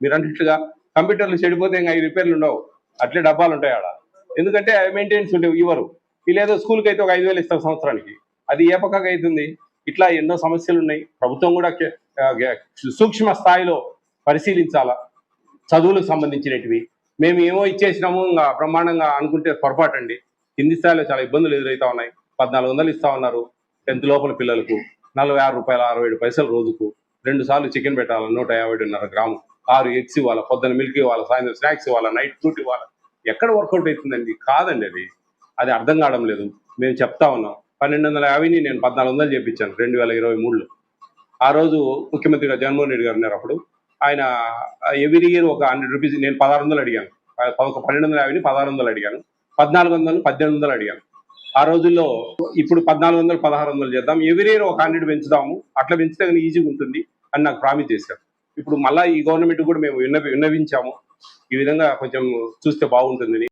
మీరు అన్నట్టుగా కంప్యూటర్లు చెడిపోతే ఇంకా 5 రిపేర్లు ఉండవు, అట్లే డబ్బాలు ఉంటాయి ఆడ. ఎందుకంటే మెయింటెనెన్స్ ఉంటే ఇవ్వరు. వీళ్ళేదో స్కూల్కి అయితే ఒక 5,000 ఇస్తారు సంవత్సరానికి, అది ఏ పక్కగా అవుతుంది? ఇట్లా ఎన్నో సమస్యలు ఉన్నాయి. ప్రభుత్వం కూడా సూక్ష్మ స్థాయిలో పరిశీలించాలా చదువులకు సంబంధించినటివి. మేము ఏమో ఇచ్చేసినాము ఇంకా బ్రహ్మాండంగా అనుకుంటే పొరపాటు అండి. కింది స్థాయిలో చాలా ఇబ్బందులు ఎదురవుతా ఉన్నాయి. 1400 ఇస్తా ఉన్నారు 10th లోపల పిల్లలకు, 46 రూపాయలు 67 పైసలు రోజుకు. 2 సార్లు చికెన్ పెట్టాలి, 150.5 గ్రాము, 6 ఎగ్స్ ఇవ్వాలి, పొద్దున మిల్క్ ఇవ్వాలి, సాయంత్రం స్నాక్స్ ఇవ్వాలి, నైట్ ఫ్రూట్ ఇవ్వాలి. ఎక్కడ వర్కౌట్ అవుతుందండి? కాదండి, అది అర్థం కావడం లేదు. మేము చెప్తా ఉన్నాం. 1250ని నేను 1400 చేయించాను 2023లో. ఆ రోజు ముఖ్యమంత్రిగా జగన్మోహన్ రెడ్డి గారు ఉన్నారు. అప్పుడు ఆయన ఎవ్రీ ఇయర్ ఒక 100 రూపీస్, నేను 1600 అడిగాను. 1250ని 1600 అడిగాను, 1400 1800 అడిగాను ఆ రోజుల్లో. ఇప్పుడు 1400 1600 చేద్దాం, ఎవ్రీ ఇయర్ ఒక 100 పెంచుదాము, అట్లా పెంచితే కానీ ఈజీగా ఉంటుంది అని నాకు ప్రామిస్ చేశారు. ఇప్పుడు మళ్ళీ ఈ గవర్నమెంట్ కూడా మేము విన్నవించాము, ఈ విధంగా కొంచెం చూస్తే బాగుంటుందని.